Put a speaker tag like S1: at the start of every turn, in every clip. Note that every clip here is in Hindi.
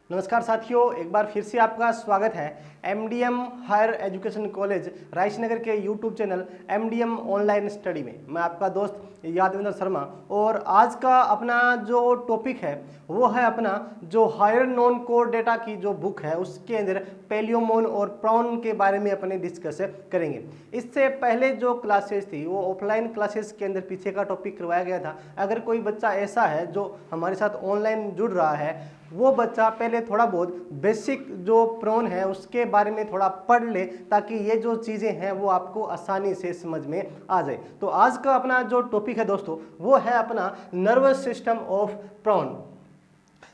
S1: नमस्कार साथियों, एक बार फिर से आपका स्वागत है MDM higher education college Rajnagar के YouTube channel MDM online study में। मैं आपका दोस्त यादविंदर शर्मा और आज का अपना जो टॉपिक है वो है अपना जो हायर नॉन कोर डेटा की जो बुक है उसके अंदर पैलियोमोन और प्रॉन के बारे में अपने डिस्कस करेंगे। इससे पहले जो क्लासेस थी वो ऑफलाइन क्लासेस के अंदर पीछे का टॉपिक करवाया गया था। अगर कोई बच्चा ऐसा है जो हमारे साथ ऑनलाइन जुड़ रहा है, वो बच्चा पहले थोड़ा बहुत बेसिक जो प्रॉन है उसके बारे में थोड़ा पढ़ ले ताकि ये जो चीज़ें हैं वो आपको आसानी से समझ में आ जाए। तो आज का अपना जो टॉपिक है दोस्तों वो है अपना nervous system of prawn.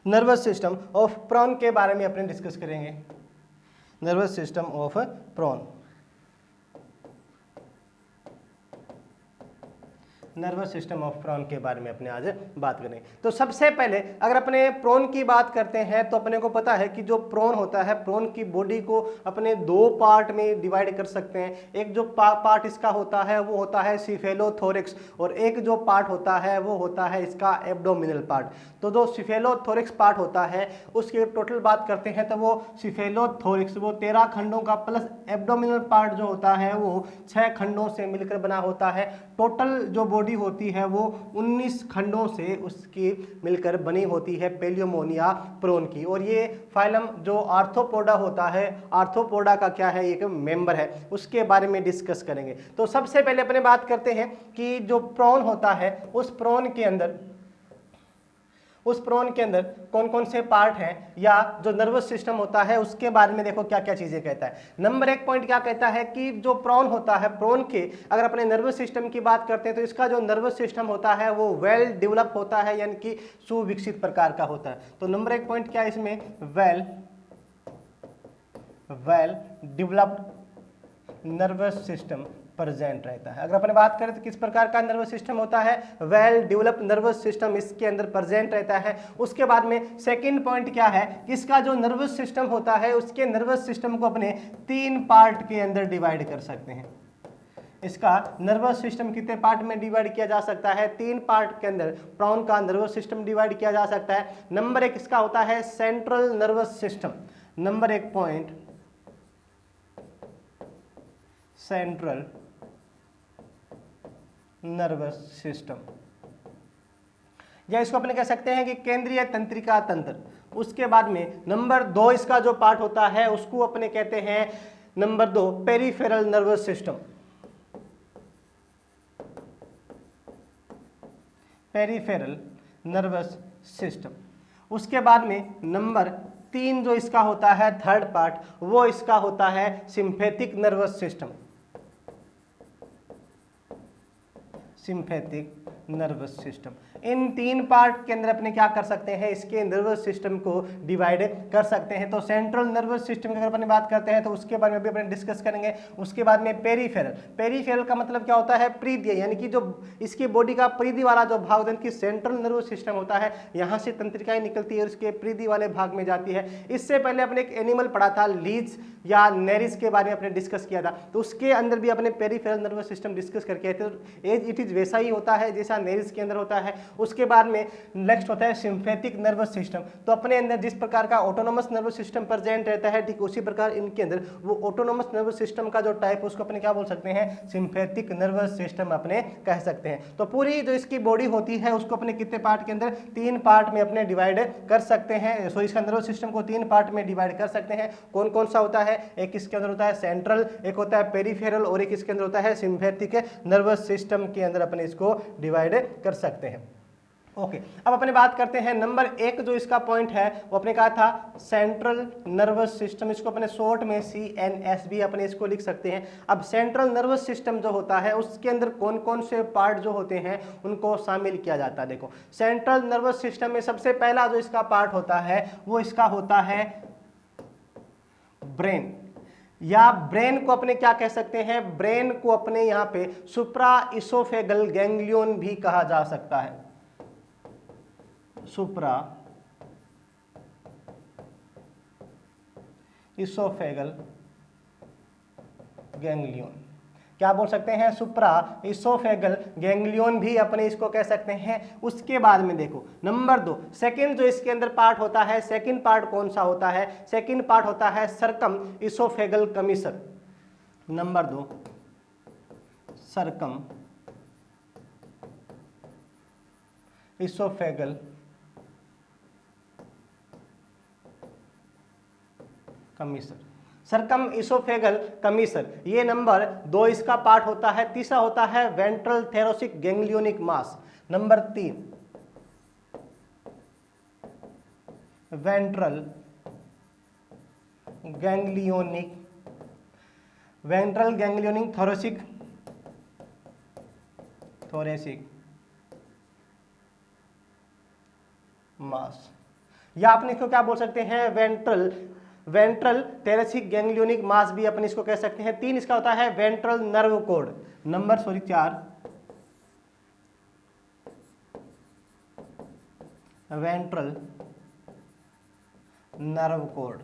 S1: Nervous system of prawn के बारे में अपने डिस्कस करेंगे। Nervous system of prawn, nervous system of prawn के बारे में अपने आज बात करें। तो सबसे पहले अगर अपने प्रॉन की बात करते हैं तो अपने को पता है कि जो प्रॉन होता है, प्रॉन की बॉडी को अपने दो पार्ट में डिवाइड कर सकते हैं। एक जो पार्ट इसका होता है वो होता है सिफेलोथोरिक्स और एक जो पार्ट होता है वो होता है इसका एब्डोमिनल पार्ट। तो जो सिफेलोथोरिक्स पार्ट होता है उसकी टोटल बात करते हैं तो वो सिफेलोथोरिक्स वो 13 खंडों का प्लस एब्डोमिनल पार्ट जो होता है वो 6 खंडों से मिलकर बना होता है। टोटल जो बॉडी होती है वो 19 खंडों से उसकी मिलकर बनी होती है पैलियोमोन या प्रॉन की। और ये फाइलम जो आर्थ्रोपोडा होता है, आर्थ्रोपोडा का क्या है, एक मेंबर है, उसके बारे में डिस्कस करेंगे। तो सबसे पहले अपने बात करते हैं कि जो प्रॉन होता है उस प्रॉन के अंदर कौन कौन से पार्ट हैं या जो नर्वस सिस्टम होता है उसके बारे में देखो क्या क्या चीजें कहता है। नंबर 1 पॉइंट क्या कहता है कि जो प्रॉन होता है, प्रॉन के अगर अपने नर्वस सिस्टम की बात करते हैं तो इसका जो नर्वस सिस्टम होता है वो वेल डेवलप होता है, यानी कि सुविकसित प्रकार का होता है। तो नंबर 1 पॉइंट क्या है इसमें, well developed nervous system present रहता है। अगर अपन बात करें तो किस प्रकार का नर्वस सिस्टम होता है, वेल डेवलप्ड नर्वस सिस्टम इसके अंदर प्रेजेंट रहता है। उसके बाद में सेकंड पॉइंट क्या है, इसका जो नर्वस सिस्टम होता है उसके नर्वस सिस्टम को अपने 3 पार्ट के अंदर डिवाइड कर सकते हैं। इसका नर्वस सिस्टम कितने पार्ट में डिवाइड किया जा सकता है, 3 पार्ट के अंदर प्रॉन का नर्वस सिस्टम डिवाइड किया जा सकता है। नंबर 1 इसका होता है central nervous system. Number 1 point central nervous system, या इसको अपने कह सकते हैं कि केंद्रीय तंत्रिका तंत्र। उसके बाद में नंबर 2 इसका जो पार्ट होता है उसको अपने कहते हैं number 2 peripheral nervous system. Peripheral nervous system. उसके बाद में नंबर 3 जो इसका होता है थर्ड पार्ट वो इसका होता है sympathetic nervous system. Sympathetic nervous system. इन 3 पार्ट के अंदर अपने क्या कर सकते हैं, इसके नर्वस सिस्टम को डिवाइड कर सकते हैं। तो सेंट्रल नर्वस सिस्टम की अगर अपने बात करते हैं तो उसके बारे में भी अपने डिस्कस करेंगे। उसके बाद में पेरिफेरल, पेरिफेरल का मतलब क्या होता है, परिधीय, यानी कि जो इसकी बॉडी का परिधि वाला जो भाग होता है कि सेंट्रल नर्वस सिस्टम होता है, यहाँ से तंत्रिकाएं निकलती है और उसके परिधि वाले भाग में जाती है। इससे पहले अपने एक एनिमल पढ़ा था लीच या नेरिस के बारे में अपने डिस्कस किया था, तो उसके अंदर भी अपने पेरिफेरल नर्वस सिस्टम डिस्कस करके आए थे। इट इज वैसा ही होता है जैसा नेरिस के अंदर होता है। उसके बाद में नेक्स्ट होता है सिंपैथिक नर्वस सिस्टम। तो अपने अंदर जिस प्रकार का ऑटोनोमस नर्वस सिस्टम प्रेजेंट रहता है ठीक उसी प्रकार इनके अंदर वो ऑटोनोमस नर्वस सिस्टम का जो टाइप उसको अपने क्या बोल सकते हैं, सिंपैथिक नर्वस सिस्टम अपने कह सकते हैं। तो पूरी जो इसकी बॉडी होती है उसको अपने कितने पार्ट के अंदर, 3 पार्ट में अपने डिवाइड कर सकते हैं। सो इसका नर्वस सिस्टम को 3 पार्ट में डिवाइड कर सकते हैं। कौन कौन सा होता है, एक इसके अंदर होता है सेंट्रल, एक होता है पेरिफेरल और एक इसके अंदर होता है सिंपैथिक नर्वस सिस्टम के अंदर अपने इसको डिवाइड कर सकते हैं। ओके, अब अपने बात करते हैं नंबर 1 जो इसका पॉइंट है वो अपने कहा था सेंट्रल नर्वस सिस्टम। इसको अपने शॉर्ट में CNS भी अपने इसको लिख सकते हैं। अब सेंट्रल नर्वस सिस्टम जो होता है उसके अंदर कौन कौन से पार्ट जो होते हैं उनको शामिल किया जाता है। देखो सेंट्रल नर्वस सिस्टम में सबसे पहला जो इसका पार्ट होता है वो इसका होता है ब्रेन, या ब्रेन को अपने क्या कह सकते हैं, ब्रेन को अपने यहाँ पे सुप्रा इसोफेगल गैंग्लियन भी कहा जा सकता है। सुप्रा इसोफेगल गैंग्लियन, क्या बोल सकते हैं, सुप्रा इसोफेगल गैंग्लियन भी अपने इसको कह सकते हैं। उसके बाद में देखो नंबर 2, सेकंड जो इसके अंदर पार्ट होता है, सेकंड पार्ट कौन सा होता है, सेकंड पार्ट होता है circum oesophageal commissure. Number 2 circum oesophageal commissure, circum oesophageal commissure, ये नंबर 2 इसका पार्ट होता है। तीसरा होता है वेंट्रल थेरोसिक गैंग्लियोनिक मास। नंबर 3 वेंट्रल गैंग्लियोनिक थोरेसिक मास, या आपने इसको क्या बोल सकते हैं, वेंट्रल थेरेसिक गैंग्लियोनिक मास भी अपन इसको कह सकते हैं। 3 इसका होता है ventral nerve code. Number 4 ventral nerve code.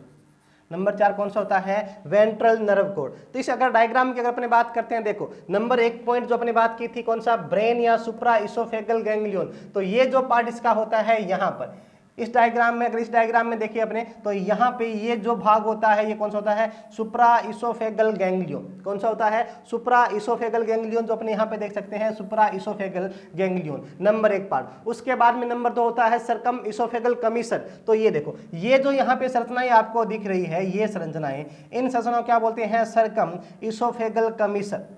S1: Number 4 कौन सा होता है, वेंट्रल नर्व कोड। तो इस अगर डायग्राम की अगर अपने बात करते हैं, देखो नंबर 1 पॉइंट जो अपने बात की थी कौन सा, ब्रेन या सुप्रा इसोफेगल गैंग्लियन, तो ये जो पार्ट इसका होता है यहाँ पर इस डायग्राम में, अगर इस डायग्राम में देखिए अपने, तो यहाँ पे ये जो भाग होता है ये कौन सा होता है, सुप्रा इसोफेगल गैंग्लियन। कौन सा होता है, सुप्रा इसोफेगल गैंग्लियन, जो अपने यहाँ पे देख सकते हैं सुप्रा इसोफेगल गैंग्लियन, नंबर 1 पार्ट। उसके बाद में नंबर 2 होता है सर्कम इसोफेगल कमीसर। तो ये देखो ये जो यहाँ पे संरचनाएं आपको दिख रही है, ये संरचनाएं, इन संरचनाओं क्या बोलते हैं, सर्कम इसोफेगल कमीसर।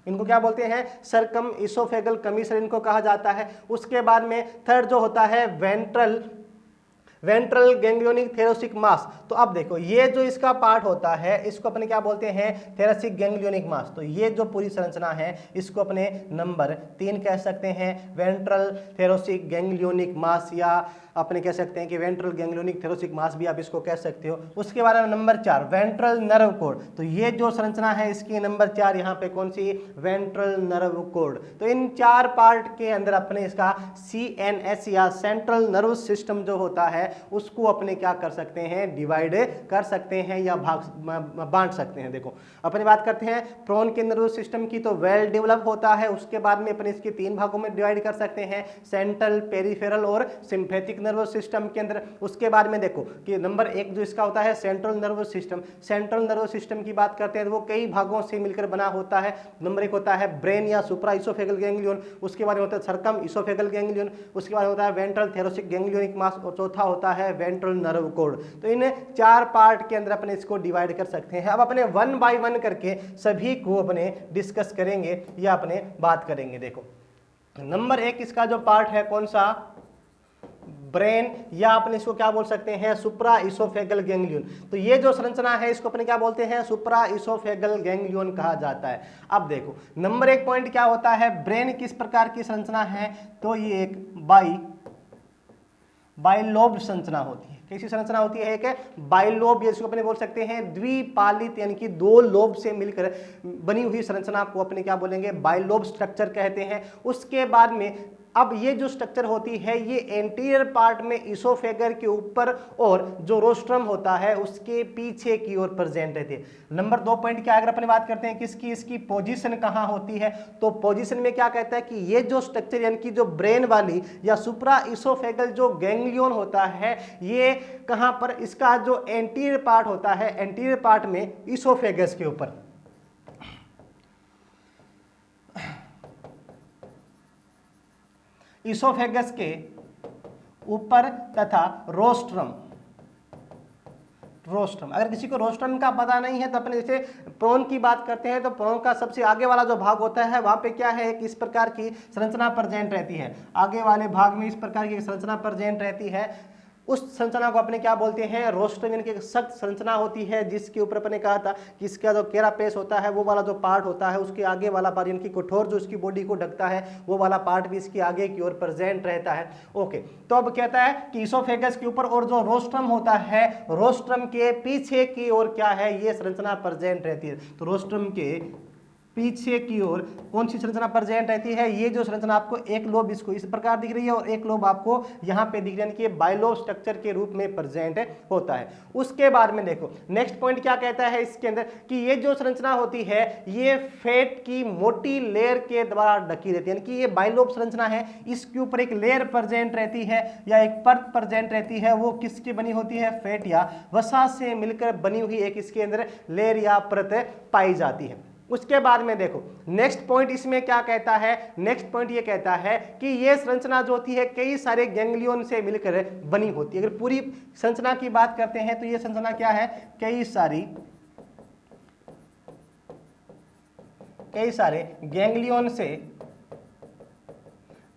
S1: इनको क्या बोलते हैं, सर्कम इसोफेगल कमीसर इनको कहा जाता है। उसके बाद में थर्ड जो होता है वेंट्रल गैंग्लियोनिक थेरोसिक मास। तो अब देखो ये जो इसका पार्ट होता है इसको अपने क्या बोलते हैं, थेरेसिक गैंग्लियोनिक मास। तो ये जो पूरी संरचना है इसको अपने नंबर 3 कह सकते हैं, वेंट्रल थेरोसिक गैंग्लियोनिक मास, या अपने कह सकते हैं कि वेंट्रल गैंग्लियोनिक थेरोसिक मास भी आप इसको कह सकते हो। उसके बाद में नंबर 4 वेंट्रल नर्व कोड। तो ये जो संरचना है इसकी नंबर 4 यहाँ पे कौन सी, वेंट्रल नर्व कोड। तो इन 4 पार्ट के अंदर अपने इसका CNS या सेंट्रल नर्व सिस्टम जो होता है उसको अपने क्या कर सकते हैं, डिवाइड कर सकते हैं या बांट सकते हैं। देखो अपने बात करते हैं प्रोन के नर्व सिस्टम की, तो वेल डेवलप होता है। उसके बाद में अपने इसके 3 भागों में डिवाइड कर सकते हैं, सेंट्रल, पेरिफेरल और सिंपैथिक नर्व सिस्टम के अंदर। उसके बाद में देखो कि नंबर 1 जो इसका होता है central nerve system, central nerve system की बात करते हैं तो वो कई भागों से मिलकर बना होता है। नंबर 1 होता है ब्रेन या सुप्रा इसोफेगल गैंग्लियन, उसके बाद में होता है सर्कम इसोफेगल गैंग्लियन, उसके बाद होता है वेंट्रल थेरोसिक गैंग्लियोनिक मास, और चौथा होता है वेंट्रल नर्व कोड। तो इन 4 पार्ट के अंदर अपने इसको डिवाइड कर सकते हैं। अब अपने 1 बाय 1 करके सभी को अपने डिस्कस करेंगे या अपने बात करेंगे। देखो नंबर 1 इसका जो पार्ट है कौन सा, ब्रेन, या अपने इसको क्या बोल सकते हैं, सुप्रा इसोफेगल गैंग्लियन। तो ये जो संरचना है इसको अपने क्या बोलते हैं, सुप्रा इसोफेगल गैंग्लियन कहा जाता है। अब देखो नंबर 1 पॉइंट क्या होता है, ब्रेन किस प्रकार की संरचना है, तो ये एक बाइलोब संरचना होती है। कैसी संरचना होती है, एक बाइलोब, इसको अपने बोल सकते हैं द्विपालित, यानी कि 2 लोब से मिलकर बनी हुई संरचना को अपने क्या बोलेंगे, बाइलोब स्ट्रक्चर कहते हैं। उसके बाद में अब ये जो स्ट्रक्चर होती है ये एंटीरियर पार्ट में इसोफेगर के ऊपर और जो रोस्ट्रम होता है उसके पीछे की ओर प्रेजेंट रहती है। नंबर 2 पॉइंट क्या, अगर अपने बात करते हैं किसकी, इसकी पोजीशन कहाँ होती है, तो पोजीशन में क्या कहता है कि ये जो स्ट्रक्चर यानी कि जो ब्रेन वाली या सुप्रा इसोफेगल जो गैंग्लियन होता है ये कहाँ पर, इसका जो एंटीरियर पार्ट होता है, एंटीरियर पार्ट में इसोफेगस के ऊपर, इसोफेगस के ऊपर तथा रोस्ट्रम, अगर किसी को रोस्ट्रम का पता नहीं है तो अपने जैसे प्रोन की बात करते हैं तो प्रोन का सबसे आगे वाला जो भाग होता है वहां पे क्या है कि इस प्रकार की संरचना प्रेजेंट रहती है। आगे वाले भाग में इस प्रकार की संरचना प्रेजेंट रहती है। उस संरचना को अपने क्या बोलते हैं, रोस्ट्रम, यानी कि सख्त संरचना होती है जिसके ऊपर अपने कहा था कि इसका जो केरापेस होता है वो वाला जो पार्ट होता है उसके आगे वाला पार्ट, यानी कि कठोर जो इसकी बॉडी को ढकता है वो वाला पार्ट भी इसकी आगे की ओर प्रेजेंट रहता है। ओके, तो अब कहता है कि इसोफेगस के ऊपर और जो रोस्ट्रम होता है, रोस्ट्रम के पीछे की ओर क्या है, ये संरचना प्रेजेंट रहती है। तो रोस्ट्रम के पीछे की ओर कौन सी संरचना प्रेजेंट रहती है, ये जो संरचना आपको एक लोब इसको इस प्रकार दिख रही है और एक लोब आपको यहाँ पे दिख रही है, यानी कि बाइलोब स्ट्रक्चर के रूप में प्रेजेंट होता है। उसके बाद में देखो नेक्स्ट पॉइंट क्या कहता है इसके अंदर कि ये जो संरचना होती है ये फैट की मोटी लेयर के द्वारा ढकी रहती है, यानी कि ये बाइलोब संरचना है, इसके ऊपर एक लेयर प्रेजेंट रहती है या एक परत प्रेजेंट रहती है, वो किसकी बनी होती है, फैट या वसा से मिलकर बनी हुई एक इसके अंदर लेयर या परत पाई जाती है। उसके बाद में देखो नेक्स्ट पॉइंट इसमें क्या कहता है, नेक्स्ट पॉइंट ये कहता है कि ये संरचना जो होती है कई सारे गैंग्लियन से मिलकर बनी होती है। अगर पूरी संरचना की बात करते हैं तो ये संरचना क्या है, कई सारे गैंग्लियन से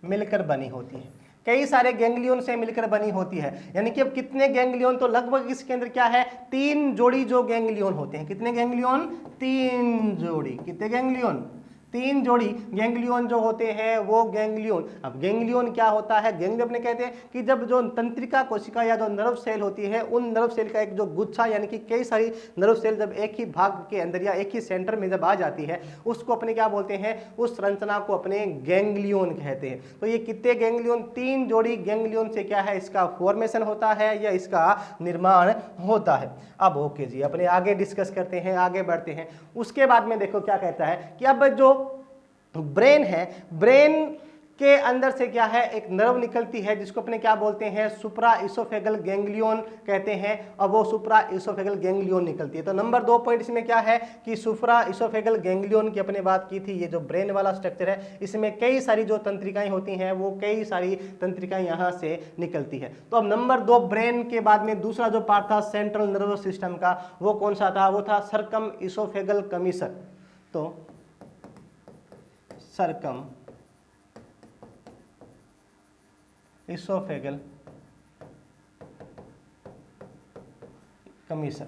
S1: मिलकर बनी होती है, कई सारे गैंग्लियन से मिलकर बनी होती है। यानी कि अब कितने गैंग्लियन, तो लगभग इसके अंदर क्या है, 3 जोड़ी जो गैंग्लियन होते हैं। कितने गैंग्लियन, 3 जोड़ी। कितने गैंग्लियन, 3 जोड़ी गैंग्लियन जो होते हैं वो गैंग्लियन। अब गैंग्लियन क्या होता है, गैंग्लियन अपने कहते हैं कि जब जो तंत्रिका कोशिका या जो नर्व सेल होती है उन नर्व सेल का एक जो गुच्छा, यानी कि कई सारी नर्व सेल जब एक ही भाग के अंदर या एक ही सेंटर में जब आ जाती है उसको अपने क्या बोलते हैं, उस संरचना को अपने गैंग्लियन कहते हैं। तो ये कितने गैंग्लियन, 3 जोड़ी गैंग्लियन से क्या है, इसका फॉर्मेशन होता है या इसका निर्माण होता है। अब ओके जी, अपने आगे डिस्कस करते हैं, आगे बढ़ते हैं। उसके बाद में देखो क्या कहता है कि अब जो ब्रेन है, ब्रेन के अंदर से क्या है, एक नर्व निकलती है जिसको अपने क्या बोलते हैं, सुप्रा इसोफेगल गैंग्लियन कहते हैं। अब वो सुप्रा इसोफेगल गैंग्लियन निकलती है। तो नंबर 2 पॉइंट इसमें क्या है कि सुप्रा इसोफेगल गैंग्लियन की अपने बात की थी। ये जो ब्रेन वाला स्ट्रक्चर है इसमें कई सारी जो तंत्रिकाएं होती हैं वो कई सारी तंत्रिकाएं यहाँ से निकलती है। तो अब नंबर 2 ब्रेन के बाद में दूसरा जो पार्ट था सेंट्रल नर्वस सिस्टम का, वो कौन सा था, वो था सर्कम इसोफेगल कमीसर। तो circum oesophageal commissure,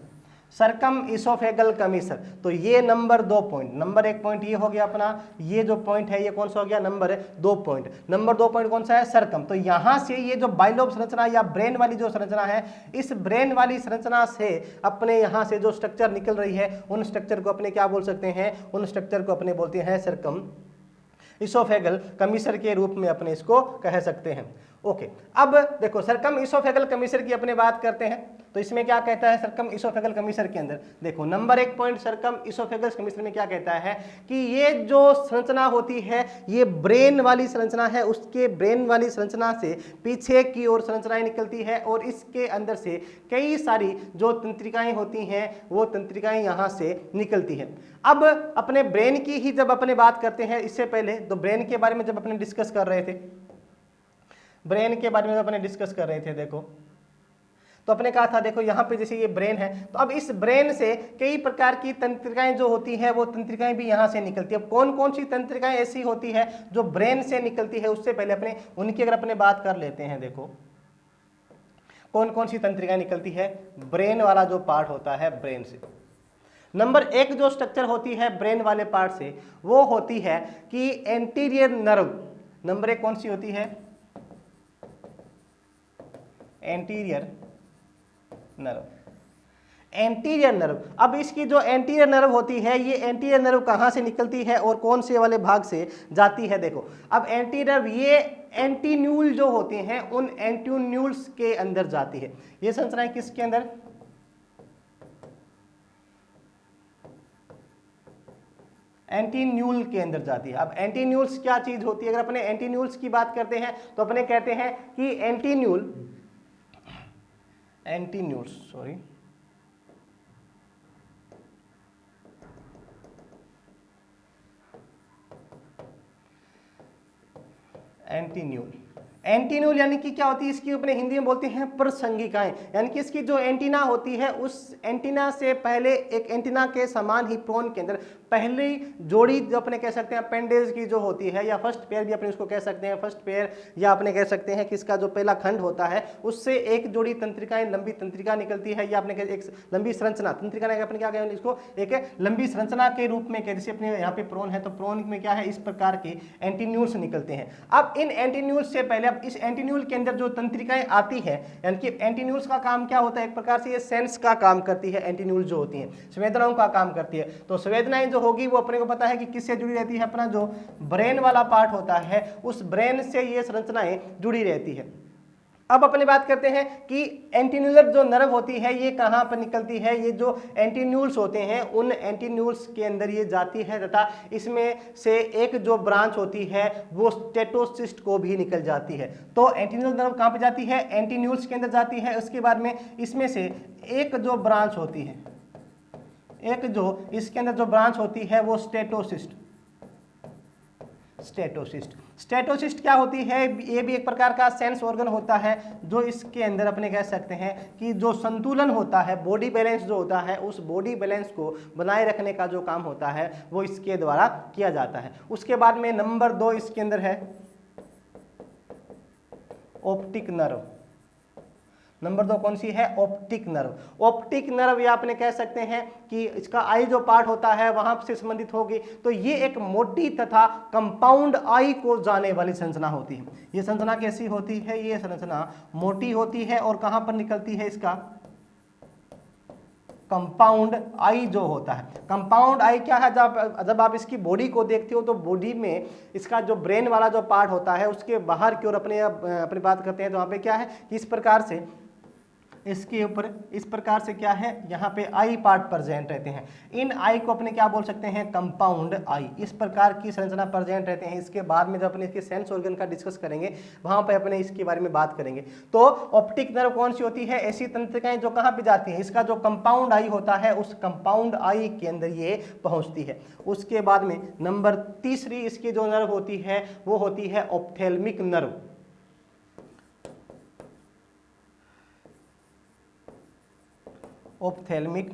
S1: circum oesophageal commissure. तो ये नंबर 2 पॉइंट, नंबर 1 पॉइंट ये हो गया अपना, ये जो पॉइंट है ये कौन सा हो गया, नंबर 2 पॉइंट। नंबर 2 पॉइंट कौन सा है, सर्कम। तो यहां से ये जो बाइलोब संरचना या ब्रेन वाली जो संरचना है, इस ब्रेन वाली संरचना से अपने यहां से जो स्ट्रक्चर निकल रही है उन स्ट्रक्चर को अपने क्या बोल सकते हैं, उन स्ट्रक्चर को अपने बोलते हैं सर्कम इसोफेगल कमीसर के रूप में अपने इसको कह सकते हैं। ओके, अब देखो सर्कम इसोफेगल कमीसर की अपने बात करते हैं। तो इसमें क्या कहता है सर्कम इसोफेगल कमीसर के अंदर, देखो नंबर 1 पॉइंट सर्कम इसोफेगल कमीसर में क्या कहता है कि ये जो संरचना होती है ये ब्रेन वाली संरचना है, उसके ब्रेन वाली संरचना से पीछे की ओर संरचनाएं निकलती है और इसके अंदर से कई सारी जो तंत्रिकाएं होती हैं वो तंत्रिकाएं यहाँ से निकलती हैं। अब अपने ब्रेन की ही जब अपने बात करते हैं, इससे पहले तो ब्रेन के बारे में जब अपने डिस्कस कर रहे थे, ब्रेन के बारे में जब अपने डिस्कस कर रहे थे, देखो तो अपने कहा था देखो यहाँ पे जैसे ये ब्रेन है, तो अब इस ब्रेन से कई प्रकार की तंत्रिकाएं जो होती हैं वो तंत्रिकाएं भी यहाँ से निकलती है। अब कौन कौन सी तंत्रिकाएं ऐसी होती है जो ब्रेन से निकलती है, उससे पहले अपने उनकी अगर अपने बात कर लेते हैं। देखो कौन कौन सी तंत्रिकाएं निकलती है, ब्रेन वाला जो पार्ट होता है ब्रेन से। नंबर 1 जो स्ट्रक्चर होती है ब्रेन वाले पार्ट से वो होती है कि एंटीरियर नर्व। नंबर 1 कौन सी होती है, एंटीरियर नर्व। एंटीरियर नर्व, अब इसकी जो एंटीरियर नर्व होती है ये एंटीरियर नर्व कहाँ से निकलती है और कौन से वाले भाग से जाती है। देखो अब एंटीरियर, ये एंटीन्यूल जो होते हैं उन एंटीन्यूल्स के अंदर जाती है। ये संरचनाएं किसके अंदर, एंटीन्यूल के अंदर जाती है। अब एंटीन्यूल्स क्या चीज होती है, अगर अपने एंटीन्यूल्स की बात करते हैं तो अपने कहते हैं कि एंटीन्यूल यानी कि क्या होती है, इसकी अपने हिंदी में बोलते हैं प्रसंगिकाएं। यानी कि इसकी जो एंटीना होती है उस एंटीना से पहले एक एंटीना के समान ही प्रोन के अंदर पहली जोड़ी जो अपने कह सकते हैं अपेंडेज की जो होती है, या फर्स्ट पेयर भी अपने उसको कह सकते हैं, फर्स्ट पेयर, या अपने कह सकते हैं कि इसका जो पहला खंड होता है उससे एक जोड़ी तंत्रिकाएं, लंबी तंत्रिका निकलती है, या अपने एक लंबी संरचना, तंत्रिका अपने क्या कहें इसको, एक लंबी संरचना के रूप में, जैसे अपने यहाँ पे प्रोन है तो प्रोन में क्या है इस प्रकार के एंटीन्यूल्स निकलते हैं। अब इन एंटीन्यूल्स से पहले अब इस एंटीन्यूल के अंदर जो तंत्रिकाएं आती है, यानी कि एंटीन्यूल्स का काम क्या होता है, एक प्रकार से ये सेंस का काम करती है, एंटीन्यूल जो होती हैं संवेदनाओं का काम करती है। तो संवेदनाएं जो होगी वो अपने को पता है कि किससे जुड़ी रहती है, अपना जो ब्रेन वाला पार्ट होता है उस ब्रेन से ये संरचनाएं जुड़ी रहती है। अब अपने बात करते हैं कि एंटीन्यूलर जो नर्व होती है ये कहाँ पर निकलती है। ये जो एंटीन्यूल्स होते हैं उन एंटीन्यूल्स के अंदर ये जाती है तथा इसमें से एक जो ब्रांच होती है वो स्टेटोसिस्ट को भी निकल जाती है। तो एंटीन्यूलर नर्व कहाँ पे जाती है, एंटीन्यूल्स के अंदर जाती है। उसके बाद में इसमें से एक जो ब्रांच होती है, एक जो इसके अंदर जो ब्रांच होती है वो स्टेटोसिस्ट क्या होती है, ये भी एक प्रकार का सेंस ऑर्गन होता है जो इसके अंदर अपने कह सकते हैं कि जो संतुलन होता है, बॉडी बैलेंस जो होता है, उस बॉडी बैलेंस को बनाए रखने का जो काम होता है वो इसके द्वारा किया जाता है। उसके बाद में नंबर 2 इसके अंदर है ऑप्टिक नर्व। नंबर 2 कौन सी है, ऑप्टिक नर्व। ऑप्टिक नर्व या अपने कह सकते हैं कि इसका आई जो पार्ट होता है वहां से संबंधित होगी। तो ये एक मोटी तथा कंपाउंड आई को जाने वाली संरचना होती है। ये संरचना कैसी होती है, ये संरचना मोटी होती है और कहां पर निकलती है, इसका कंपाउंड आई जो होता है। कंपाउंड आई क्या है, जब आप इसकी बॉडी को देखते हो तो बॉडी में इसका जो ब्रेन वाला जो पार्ट होता है उसके बाहर की ओर अपनी बात करते हैं तो वहाँ पे क्या है कि इस प्रकार से इसके ऊपर इस प्रकार से क्या है, यहाँ पे आई पार्ट प्रेजेंट रहते हैं। इन आई को अपने क्या बोल सकते हैं, कंपाउंड आई। इस प्रकार की संरचना प्रेजेंट रहते हैं। इसके बाद में जब अपने इसके सेंस ऑर्गन का डिस्कस करेंगे वहां पे अपने इसके बारे में बात करेंगे। तो ऑप्टिक नर्व कौन सी होती है, ऐसी तंत्रिकाएं जो कहाँ पे जाती हैं, इसका जो कंपाउंड आई होता है उस कंपाउंड आई के अंदर ये पहुंचती है। उसके बाद में नंबर 3 इसकी जो नर्व होती है वो होती है ophthalmic nerve. Ophthalmic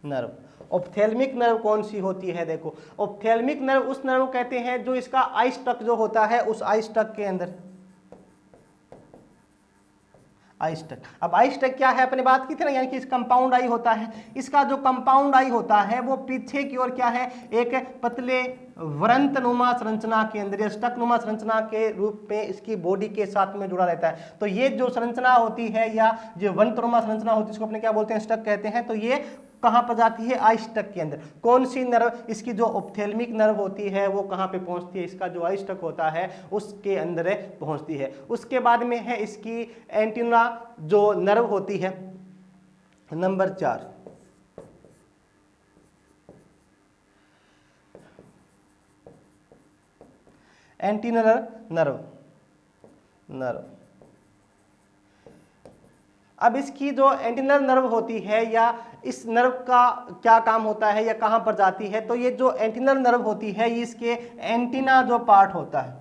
S1: nerve. Ophthalmic nerve कौन सी होती है, देखो ऑप्थेल्मिक नर्व उस नर्व कहते हैं जो इसका आई स्टक जो होता है उस आई स्टक के अंदर, आई स्टक। अब आई स्टक क्या है, अपने बात की थी ना, यानी कि इस कंपाउंड आई होता है। इसका जो कंपाउंड आई होता है वो पीछे की ओर क्या है, एक पतले वृंतनुमा संरचना के अंदर, स्टकनुमा संरचना के रूप में इसकी बॉडी के साथ में जुड़ा रहता है। तो ये जो संरचना होती है या जो वृंतनुमा संरचना होती है इसको अपने क्या बोलते हैं, स्टक कहते हैं। तो ये कहाँ पर जाती है, आई स्टक के अंदर। कौन सी नर्व, इसकी जो ऑप्थेल्मिक नर्व होती है वो कहाँ पे पहुंचती है, इसका जो आई स्टक होता है उसके अंदर पहुंचती है। उसके बाद में है इसकी एंटीना जो नर्व होती है, नंबर 4 एंटीनर नर्व। अब इसकी जो एंटीनर नर्व होती है या इस नर्व का क्या काम होता है या कहां पर जाती है, तो ये जो एंटीनर नर्व होती है ये इसके एंटीना जो पार्ट होता है,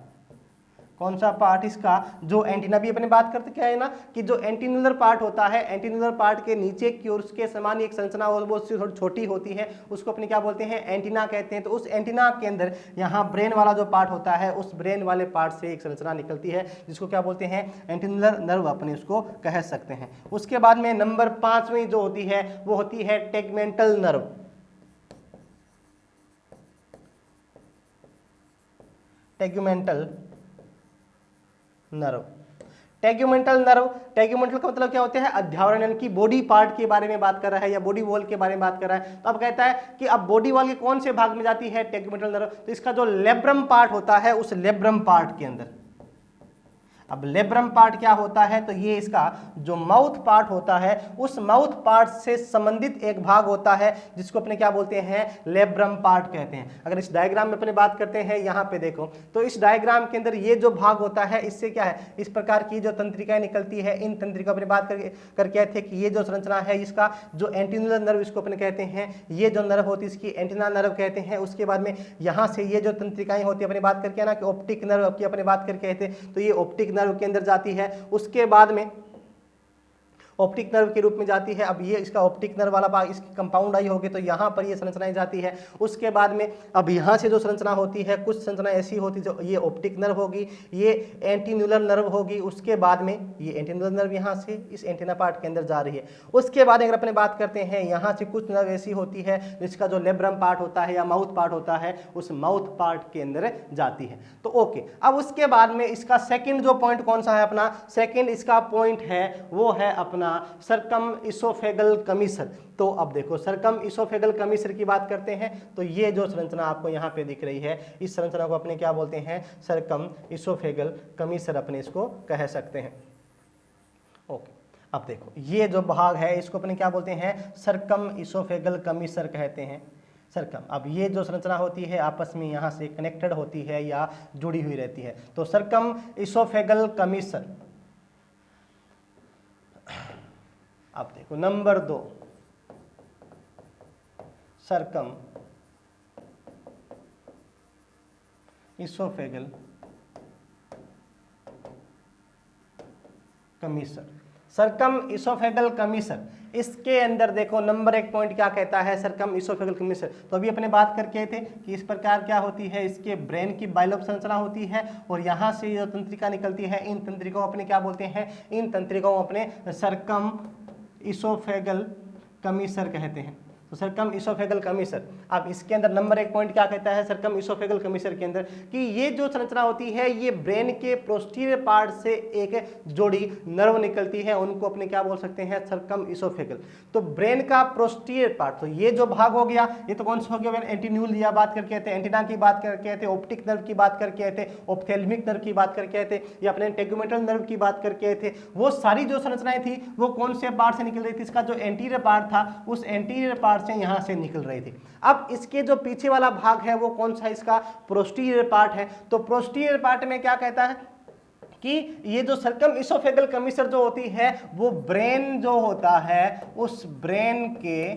S1: कौन सा पार्ट, इसका जो एंटीना, भी अपने बात करते क्या है ना कि जो एंटीनुलर पार्ट होता है, एंटीनुलर पार्ट के नीचे की ओर उसके समान एक संरचना वो थोड़ी छोटी होती है, उसको अपने क्या बोलते हैं, एंटीना कहते हैं। तो उस एंटीना के अंदर यहाँ ब्रेन वाला जो पार्ट होता है उस ब्रेन वाले पार्ट से एक संरचना निकलती है जिसको क्या बोलते हैं, एंटीनुलर नर्व अपने उसको कह सकते हैं। उसके बाद में नंबर 5 जो होती है वो होती है tegmental nerve. Tegmental nerve. Tegumental nerve, tegumental का मतलब क्या होता है, अध्यावरण, यानी कि बॉडी पार्ट के बारे में बात कर रहा है या बॉडी वॉल के बारे में बात कर रहा है। तो अब कहता है कि अब बॉडी वॉल के कौन से भाग में जाती है टेगुमेंटल नर्व, तो इसका जो लेब्रम पार्ट होता है उस लेब्रम पार्ट के अंदर। अब लेब्रम पार्ट क्या होता है, तो ये इसका जो माउथ पार्ट होता है उस माउथ पार्ट से संबंधित एक भाग होता है जिसको अपने क्या बोलते हैं, लेब्रम पार्ट कहते हैं। अगर इस डायग्राम में अपने बात करते हैं यहाँ पे देखो, तो इस डायग्राम के अंदर ये जो भाग होता है इससे क्या है, इस प्रकार की जो तंत्रिकाएं निकलती है, इन तंत्रिका अपने बात कर कहते हैं कि ये जो संरचना है इसका जो एंटीनुलर नर्व इसको अपने कहते हैं, ये जो नर्व होती है इसकी एंटीना नर्व कहते हैं। उसके बाद में यहाँ से ये जो तंत्रिकाएं होती है अपने बात करके ना कि ऑप्टिक नर्व की अपने बात करके कहते हैं, तो ये ऑप्टिक नर्व के अंदर जाती है। उसके बाद में ऑप्टिक नर्व के रूप में जाती है। अब ये इसका ऑप्टिक नर्व वाला भाग, इसकी कंपाउंड आई होगी तो यहाँ पर ये संरचनाएं जाती है। उसके बाद में अब यहाँ से जो संरचना होती है, कुछ संरचना ऐसी होती है जो ये ऑप्टिक नर्व होगी, ये एंटीन्यूलर नर्व होगी। उसके बाद में ये एंटीन्यूलर नर्व यहाँ से इस एंटीना पार्ट के अंदर जा रही है। उसके बाद अगर अपने बात करते हैं, यहाँ से कुछ नर्व ऐसी होती है जिसका जो लेब्रम पार्ट होता है या माउथ पार्ट होता है, उस माउथ पार्ट के अंदर जाती है। तो ओके, अब उसके बाद में इसका सेकंड जो पॉइंट कौन सा है अपना, सेकंड इसका पॉइंट है वो है अपना सर्कम इसोफेगल कमीसर। तो अब देखो सर्कम इसोफेगल कमीसर की बात करते हैं तो ये जो संरचना आपको यहाँ पे दिख रही है, इस संरचना को अपने क्या बोलते हैं, सर्कम इसोफेगल कमीसर अपने इसको कह सकते हैं। ओके, अब देखो ये जो भाग है इसको अपने क्या बोलते हैं, सर्कम इसोफेगल कमीसर कहते हैं। सर्कम, अब ये जो संरचना होती है आपस में यहाँ से कनेक्टेड होती है या जुड़ी हुई रहती है। तो सर्कम इसोफेगल कमीसर। अब देखो number 2, circum oesophageal commissure. Circum oesophageal commissure, इसके अंदर देखो नंबर 1 पॉइंट क्या कहता है, सर्कम इसोफेगल कमीसर। तो अभी अपने बात करके थे कि इस प्रकार क्या होती है, इसके ब्रेन की बाइलोब संरचना होती है और यहाँ से जो तंत्रिका निकलती है, इन तंत्रिकाओं अपने क्या बोलते हैं, इन तंत्रिकाओं अपने सर्कम इसोफेगल कमीसर कहते हैं। तो सर्कम इसोफेगल कमीसर। अब इसके अंदर नंबर 1 पॉइंट क्या कहता है सर्कम इसोफेगल कमीसर के अंदर, कि ये जो संरचना होती है ये ब्रेन के पोस्टीरियर पार्ट से एक जोड़ी नर्व निकलती है, उनको अपने क्या बोल सकते हैं, सर्कम इसोफेगल। तो ब्रेन का पोस्टीरियर पार्ट, तो ये जो भाग हो गया ये तो कौन सा हो गया, एंटीन्यूल या बात करके थे, एंटीना की बात करके थे, ऑप्टिक नर्व की बात करके थे, ऑप्थेल्मिक नर्व की बात करके थे, या अपने टेगुमेंटल नर्व की बात करके थे। वो सारी जो संरचनाएं थी वो कौन से पार्ट से निकल रही थी, इसका जो एंटीरियर पार्ट था उस एंटीरियर पार्ट से यहां से निकल रही थी। अब इसके जो पीछे वाला भाग है वो कौन सा, इसका पोस्टीरियर पार्ट है। तो पोस्टीरियर पार्ट में क्या कहता है कि ये जो सर्कम इसोफेगल कमीसर जो होती है वो ब्रेन जो होता है उस ब्रेन के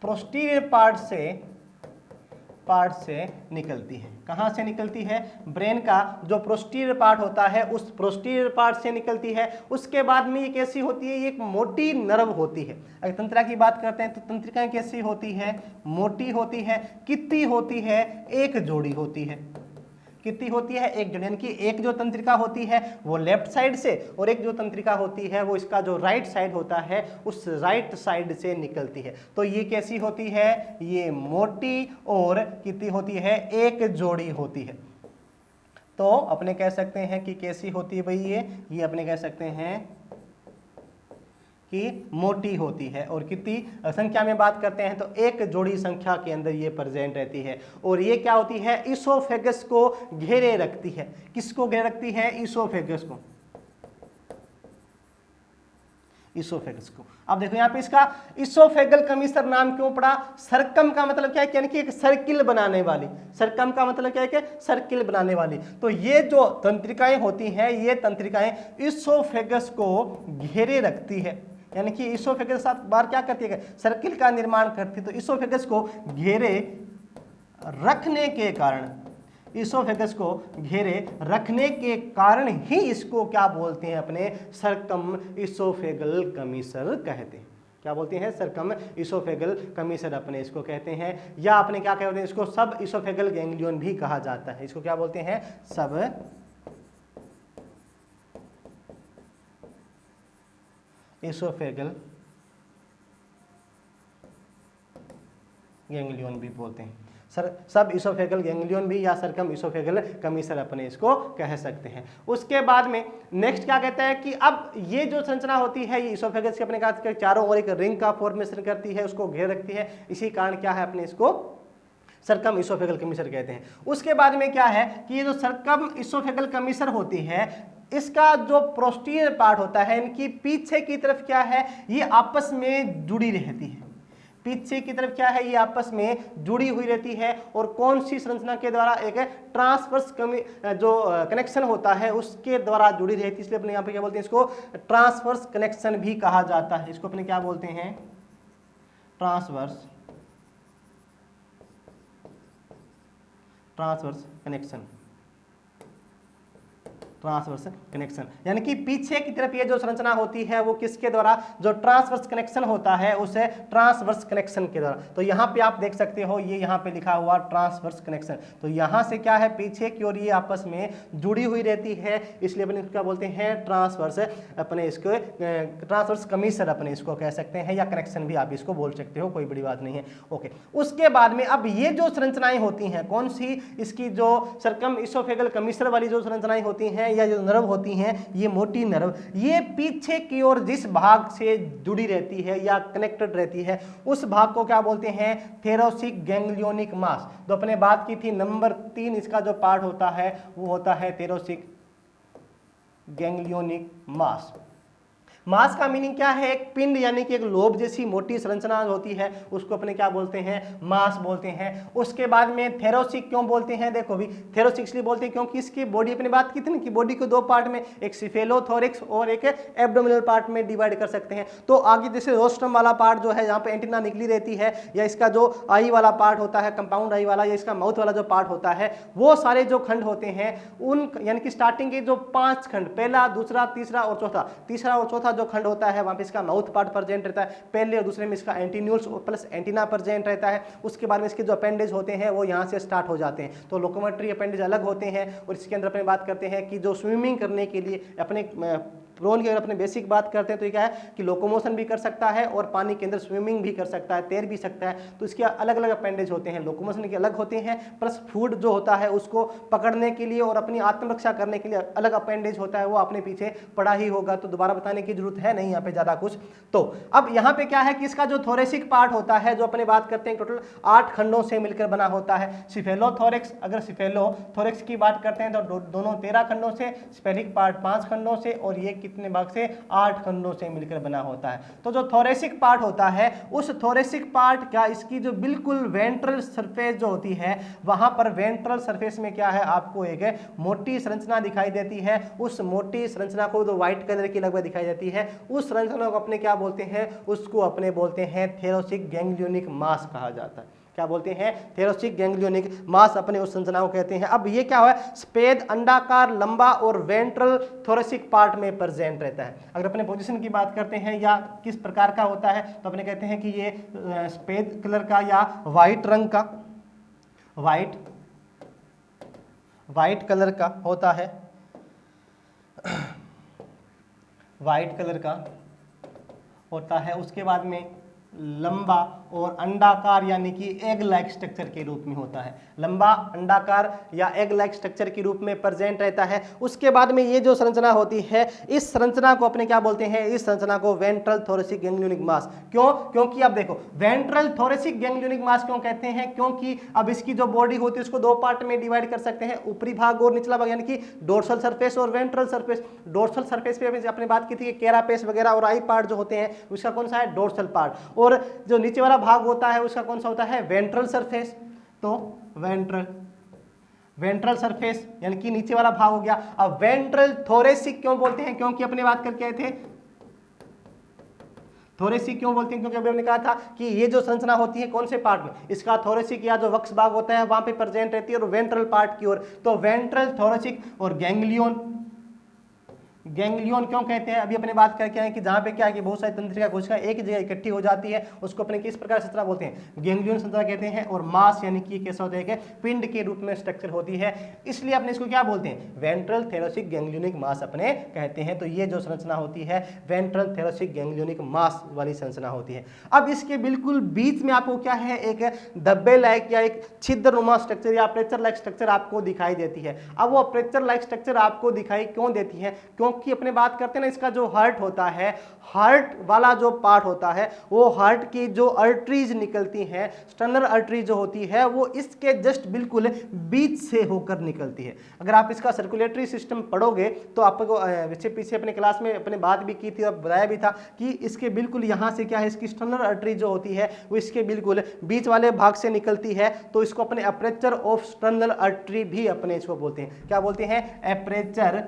S1: पोस्टीरियर पार्ट से निकलती है। कहां से निकलती है, ब्रेन का जो पोस्टीरियर पार्ट होता है उस पोस्टीरियर पार्ट से निकलती है। उसके बाद में ये कैसी होती है, ये एक मोटी नर्व होती है। अगर तंत्रिका की बात करते हैं तो तंत्रिकाएं कैसी होती है, मोटी होती है। कितनी होती है, एक जोड़ी होती है। कितनी होती है, एक जोड़ी, यानी कि एक जो तंत्रिका होती है वो लेफ्ट साइड से और एक जो तंत्रिका होती है वो इसका जो राइट साइड होता है उस राइट साइड से निकलती है। तो ये कैसी होती है, ये मोटी और कितनी होती है, एक जोड़ी होती है। तो अपने कह सकते हैं कि कैसी होती है भाई, ये अपने कह सकते हैं कि मोटी होती है। और कितनी संख्या में बात करते हैं तो एक जोड़ी संख्या के अंदर ये प्रेजेंट रहती है। और ये क्या होती है, इसोफेगस को घेरे रखती है। किसको घेरे रखती है, इसोफेगस को, इसोफेगस को। अब देखो यहाँ पे इसका इसोफेगल कमीसर नाम क्यों पड़ा, सर्कम का मतलब क्या है, यानी कि एक सर्किल बनाने वाली। सर्कम का मतलब क्या है कि सर्किल बनाने वाली। तो ये जो तंत्रिकाएं होती हैं ये तंत्रिकाएं इसोफेगस को घेरे रखती है, यानी कि इसोफेगस साथ बार क्या करती है, सर्किल का निर्माण करती है। तो इसोफेगस को घेरे रखने के कारण, इसोफेगस को घेरे रखने के कारण ही इसको क्या बोलते हैं, अपने सर्कम इसोफेगल कमीसर कहते हैं। क्या बोलते हैं, सर्कम इसोफेगल कमीसर अपने इसको कहते हैं। या अपने क्या कहते हैं, इसको सब इसोफेगल गैंग्लियन भी कहा जाता है। इसको क्या बोलते हैं, सब इसोफेगल गैंग्लियन भी बोलते हैं। सब इसोफेगल गैंग्लियन भी या सर्कम इसोफेगल कमीसर अपने इसको कह सकते हैं। उसके बाद में नेक्स्ट क्या कहता है कि अब ये जो संरचना होती है ये इसोफेगस के अपने का चारों ओर एक रिंग का फॉर्मेशन करती है, उसको घेर रखती है। इसी कारण क्या है, अपने इसको सर्कम इसोफेगल कमीसर कहते हैं। उसके बाद में क्या है कि ये जो सर्कम इसोफेगल कमीसर होती है इसका जो पोस्टीरियर पार्ट होता है, इनकी पीछे की तरफ क्या है, ये आपस में जुड़ी रहती है। पीछे की तरफ क्या है, ये आपस में जुड़ी हुई रहती है। और कौन सी संरचना के द्वारा, एक ट्रांसवर्स जो कनेक्शन होता है उसके द्वारा जुड़ी रहती है। इसलिए अपने यहाँ पे क्या बोलते हैं, इसको ट्रांसवर्स कनेक्शन भी कहा जाता है। इसको अपने क्या बोलते हैं, ट्रांसवर्स कनेक्शन। ट्रांसवर्स कनेक्शन, यानी कि पीछे की तरफ ये जो संरचना होती है वो किसके द्वारा, जो ट्रांसवर्स कनेक्शन होता है उसे ट्रांसवर्स कनेक्शन के द्वारा। तो यहाँ पे आप देख सकते हो ये यहाँ पे लिखा हुआ ट्रांसवर्स कनेक्शन, तो यहाँ से क्या है पीछे की ओर ये आपस में जुड़ी हुई रहती है, इसलिए अपने क्या बोलते हैं ट्रांसवर्स, अपने इसको ट्रांसवर्स कमीशन अपने इसको कह सकते हैं, या कनेक्शन भी आप इसको बोल सकते हो, कोई बड़ी बात नहीं है। ओके, उसके बाद में अब ये जो संरचनाएं होती हैं कौन सी, इसकी जो सर्कम इसोफेगल कमीशन वाली जो संरचनाएं होती हैं या जो नर्व होती हैं, ये मोटी नर्व, ये पीछे की ओर जिस भाग से जुड़ी रहती है या कनेक्टेड रहती है उस भाग को क्या बोलते हैं, थेरोसिक गैंग्लियोनिक मास। तो अपने बात की थी नंबर 3 इसका जो पार्ट होता है वो होता है थेरोसिक गैंग्लियोनिक मास। मास का मीनिंग क्या है, एक पिंड यानी कि एक लोब जैसी मोटी संरचना होती है उसको अपने क्या बोलते हैं, मास बोलते हैं। उसके बाद में थेरोसिक क्यों बोलते हैं, देखो भी थेरोसिक इसलिए बोलते हैं क्योंकि इसकी बॉडी अपनी बात की थी ना कि बॉडी को दो पार्ट में, एक सिफेलोथोरिक्स और एक एब्डोमिनल पार्ट में डिवाइड कर सकते हैं। तो आगे जैसे रोस्ट्रम वाला पार्ट जो है जहाँ पे एंटीना निकली रहती है, या इसका जो आई वाला पार्ट होता है कंपाउंड आई वाला, या इसका माउथ वाला जो पार्ट होता है, वो सारे जो खंड होते हैं उन यानी कि स्टार्टिंग के जो 5 खंड, पहला दूसरा तीसरा और चौथा, तीसरा और चौथा जो खंड होता है वहां पे इसका माउथ पार्ट प्रेजेंट रहता है, पहले और दूसरे में इसका एंटीन्यूल्स प्लस एंटीना प्रेजेंट रहता है। उसके बाद में इसके जो अपेंडेज होते हैं वो यहाँ से स्टार्ट हो जाते हैं, तो लोकोमोटरी अपेंडेज अलग होते हैं। और इसके अंदर अपने बात करते हैं कि जो स्विमिंग करने के लिए अपने प्रोन की अगर अपने बेसिक बात करते हैं तो ये क्या है कि लोकोमोशन भी कर सकता है और पानी के अंदर स्विमिंग भी कर सकता है, तैर भी सकता है। तो इसके अलग अलग अपेंडेज होते हैं, लोकोमोशन के अलग होते हैं, प्लस फूड जो होता है उसको पकड़ने के लिए और अपनी आत्मरक्षा करने के लिए अलग अपेंडेज होता है, वो आपने पीछे पढ़ा ही होगा, तो दोबारा बताने की जरूरत है नहीं यहाँ पे ज़्यादा कुछ। तो अब यहाँ पे क्या है कि इसका जो थोरेसिक पार्ट होता है जो अपने बात करते हैं टोटल 8 खंडों से मिलकर बना होता है। सिफेलोथोरिक्स, अगर सिफेलोथोरिक्स की बात करते हैं तो दोनों 13 खंडों से, स्पेलिक पार्ट 5 खंडों से, और ये कितने भाग से, 8 खंडों से मिलकर बना होता है। तो जो थोरेसिक पार्ट होता है उस थोरेसिक पार्ट का इसकी जो बिल्कुल वेंट्रल सरफेस जो होती है वहां पर वेंट्रल सरफेस में क्या है आपको एक मोटी संरचना दिखाई देती है। उस मोटी संरचना को जो व्हाइट कलर की लगभग दिखाई देती है उस संरचना को अपने क्या बोलते हैं, उसको अपने बोलते हैं थेरोसिक गैंग्लियोनिक मास कहा जाता है। क्या बोलते हैं, थेरोसिक गैंग्लियोनिक मास अपने उस संरचना को कहते हैं। अब ये क्या है, सफेद अंडाकार लंबा और वेंट्रल थोरेसिक पार्ट में प्रेजेंट रहता है। अगर अपने पोजीशन की बात करते हैं या किस प्रकार का होता है तो अपने कहते हैं कि ये सफेद कलर का या व्हाइट रंग का, व्हाइट कलर का होता है, व्हाइट कलर का होता है। उसके बाद में लंबा और अंडाकार यानी कि एग लाइक स्ट्रक्चर के रूप में होता है, लंबा अंडाकार या एग लाइक स्ट्रक्चर के रूप में प्रेजेंट रहता है। उसके बाद में ये जो संरचना होती है इस संरचना को अपने क्या बोलते हैं, इस संरचना को वेंट्रल थोरेसिक गैंग्लियोनिक मास। क्यों, क्योंकि अब देखो वेंट्रल थोरेसिक गैंग्लियोनिक मास क्यों कहते हैं, क्योंकि अब इसकी जो बॉडी होती है उसको 2 पार्ट में डिवाइड कर सकते हैं, ऊपरी भाग और निचला भाग, यानी कि डोर्सल सरफेस और वेंट्रल सरफेस। डोर्सल सरफेस पे अपने बात की थी कि कैरापेस वगैरह और आई पार्ट जो होते हैं उसका कौन सा है, डोर्सल पार्ट, और जो नीचे वाला भाग होता है उसका कौन सा होता है, वेंट्रल सरफेस। तो वेंट्रल सरफेस यानी कि नीचे वाला भाग हो गया। अब वेंट्रल थोरेसिक क्यों बोलते हैं, क्योंकि अपने बात करके आए थे थोरेसिक क्यों बोलते हैं, क्योंकि अभी हमने कहा था कि ये जो संरचना होती है कौन से पार्ट में, इसका थोरेसिक या जो वक्ष भाग होता है वहां पे प्रेजेंट रहती है और वेंट्रल पार्ट की ओर। तो वेंट्रल थोरेसिक और गैंग्लियन क्यों कहते हैं, अभी अपने बात करके आए कि जहाँ पे क्या है कि बहुत सारी तंत्रिका कोशिका एक जगह इकट्ठी हो जाती है उसको अपने किस प्रकार संरचना बोलते हैं, गैंग्लियन संरचना कहते हैं। और मास यानी कि कैसा होता है कि पिंड के रूप में स्ट्रक्चर होती है, इसलिए अपने इसको क्या बोलते हैं, वेंट्रल थेरोसिक गैंग्लियोनिक मास अपने कहते हैं। तो ये जो संरचना होती है वेंट्रल थेरोसिक गैंग्लियोनिक मास वाली संरचना होती है। अब इसके बिल्कुल बीच में आपको क्या है, एक धब्बे लाइक या एक छिद्रनुमा स्ट्रक्चर या अपर्चर लाइक स्ट्रक्चर आपको दिखाई देती है। अब वो अपर्चर लाइक स्ट्रक्चर आपको दिखाई क्यों देती है, क्योंकि अपने बात करते हैं ना इसका जो हार्ट होता है, हार्ट वाला जो पार्ट होता है वो हार्ट की जो आर्टरीज निकलती हैं, स्टर्नल आर्टरी जो होती है वो इसके जस्ट बिल्कुल बीच से होकर निकलती है। अगर आप इसका सर्कुलेटरी सिस्टम पढ़ोगे तो आपको पीछे अपने क्लास में अपने बात भी की थी और बताया भी था कि इसके बिल्कुल यहाँ से क्या है, इसकी स्टर्नल आर्टरी जो होती है वो इसके बिल्कुल बीच वाले भाग से निकलती है। तो इसको अपने अपर्चर ऑफ स्टर्नल आर्टरी भी अपने इसको बोलते हैं, क्या बोलते हैं, अपर्चर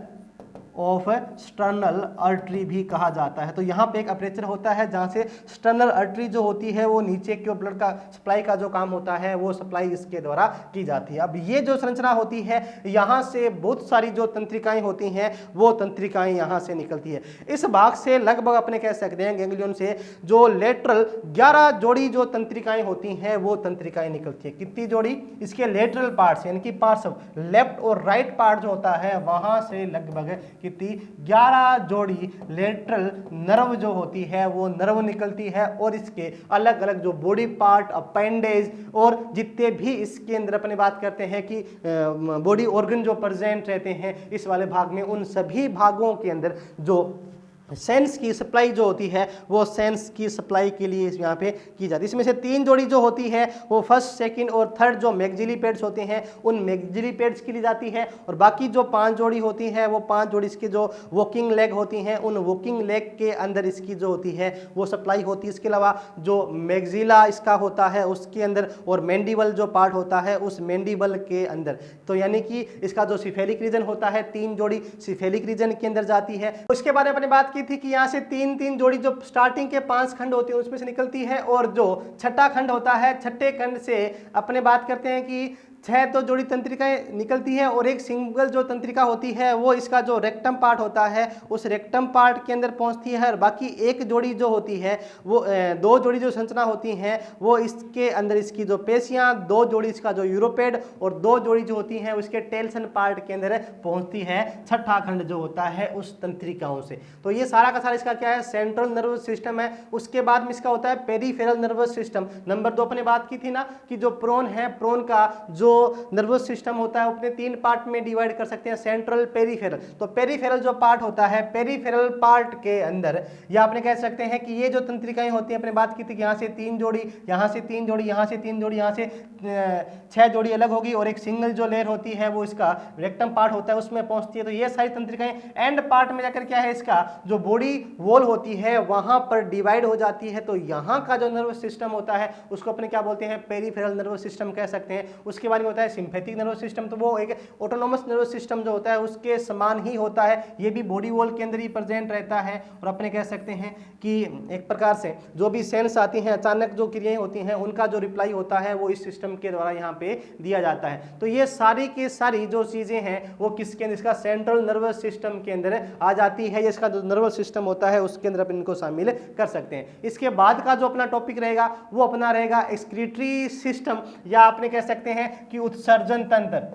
S1: ऑफ स्टर्नल आर्टरी भी कहा जाता है। तो यहाँ पे एक अपर्चर होता है जहाँ से स्टर्नल आर्टरी जो होती है वो नीचे की ओर ब्लड का सप्लाई का जो काम होता है वो सप्लाई इसके द्वारा की जाती है। अब ये जो संरचना होती है यहाँ से बहुत सारी जो तंत्रिकाएं होती हैं वो तंत्रिकाएं यहाँ से निकलती है। इस भाग से लगभग अपने कह सकते हैं गैंग्लियन से जो लेटरल 11 जोड़ी जो तंत्रिकाएं होती हैं वो तंत्रिकाएं निकलती है। कितनी जोड़ी? इसके लेटरल पार्ट्स यानी कि पार्श्व लेफ्ट और राइट पार्ट जो होता है वहां से लगभग कितनी 11 जोड़ी लेटरल नर्व जो होती है वो नर्व निकलती है और इसके अलग अलग जो बॉडी पार्ट अपेंडेज और जितने भी इसके अंदर अपने बात करते हैं कि बॉडी ऑर्गन जो प्रेजेंट रहते हैं इस वाले भाग में, उन सभी भागों के अंदर जो सेंस की सप्लाई जो होती है वो सेंस की सप्लाई के लिए यहाँ पे की जाती है। इसमें से 3 जोड़ी जो होती है वो फर्स्ट सेकंड और थर्ड जो मैक्सिलरी पैड्स होते हैं उन मैक्सिलरी पैड्स के लिए जाती है और बाकी जो 5 जोड़ी होती है वो 5 जोड़ी इसकी जो वॉकिंग लेग होती हैं उन वॉकिंग लेग के अंदर इसकी जो होती है वो सप्लाई होती है। इसके अलावा जो मैक्सिला इसका होता है उसके अंदर और मैंडिबल जो पार्ट होता है उस मैंडिबल के अंदर, तो यानी कि इसका जो सिफेलिक रीजन होता है 3 जोड़ी सिफेलिक रीजन के अंदर जाती है। उसके बारे में अपने बात थी कि यहां से 3-3 जोड़ी जो स्टार्टिंग के 5 खंड होते हैं उसमें से निकलती है और जो छठा खंड होता है छठे खंड से अपने बात करते हैं कि 6 तो जोड़ी तंत्रिकाएं निकलती है और एक सिंगल जो तंत्रिका होती है वो इसका जो रेक्टम पार्ट होता है उस रेक्टम पार्ट के अंदर पहुंचती है और बाकी एक जोड़ी जो होती है वो 2 जोड़ी जो संरचना होती हैं वो इसके अंदर इसकी जो पेशियां, 2 जोड़ी इसका जो यूरोपेड और 2 जोड़ी जो होती हैं उसके टेल्सन पार्ट के अंदर पहुंचती है छठा खंड जो होता है उस तंत्रिकाओं से। तो ये सारा का सारा इसका क्या है सेंट्रल नर्वस सिस्टम है। उसके बाद में इसका होता है पेरीफेरल नर्वस सिस्टम। नंबर 2 अपने बात की थी ना कि जो प्रोन है, प्रोन का जो नर्वस सिस्टम होता है अपने 3 पार्ट में डिवाइड कर सकते हैं, सेंट्रल पेरीफेरल। तो पेरीफेरल जो पार्ट होता है पेरीफेरल पार्ट के अंदर या आपने कह सकते हैं कि ये जो तंत्रिकाएं होती हैं अपने बात की थी कि यहाँ से 3 जोड़ी, यहाँ से 3 जोड़ी, यहाँ से 3 जोड़ी, यहाँ से 6 जोड़ी अलग होगी और एक सिंगल जो लेयर होती है वो इसका रेक्टम पार्ट होता है उसमें पहुंचती है। तो ये सारी तंत्रिकाएं एंड पार्ट में जाकर क्या है इसका जो बॉडी वॉल होती है वहां पर डिवाइड हो जाती है। तो यहाँ का जो नर्वस सिस्टम होता है उसको अपने क्या बोलते हैं पेरीफेरल नर्वस सिस्टम कह सकते हैं। उसके बाद में होता है सिंपैथिक नर्वस सिस्टम, तो वो एक ऑटोनोमस नर्वस सिस्टम जो होता है उसके समान ही होता है, ये भी बॉडी वॉल के अंदर ही प्रेजेंट रहता है और अपने कह सकते हैं कि एक प्रकार से जो भी सेंस आती हैं अचानक जो क्रियाएं होती हैं उनका जो रिप्लाई होता है वो इस सिस्टम के द्वारा यहाँ पे दिया जाता है। तो ये सारी की सारी जो चीजें हैं वो किसके अंदर इसका सेंट्रल नर्वस सिस्टम के अंदर आ जाती है। इसका जो नर्वस सिस्टम होता है उसके अंदर अपन इनको शामिल कर सकते हैं। इसके बाद का जो अपना टॉपिक रहेगा वो अपना रहेगा एक्सक्रीटरी सिस्टम या आपने कह सकते हैं कि उत्सर्जन तंत्र।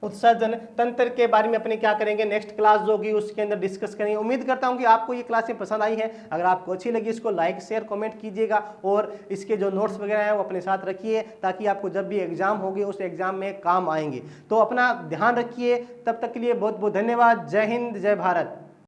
S1: उत्सर्जन तंत्र के बारे में अपने क्या करेंगे नेक्स्ट क्लास जो होगी उसके अंदर डिस्कस करेंगे। उम्मीद करता हूं कि आपको ये क्लासें पसंद आई हैं। अगर आपको अच्छी लगी इसको लाइक शेयर कमेंट कीजिएगा और इसके जो नोट्स वगैरह हैं वो अपने साथ रखिए ताकि आपको जब भी एग्जाम होगी उस एग्जाम में काम आएंगे। तो अपना ध्यान रखिए, तब तक के लिए बहुत बहुत धन्यवाद। जय हिंद, जय भारत।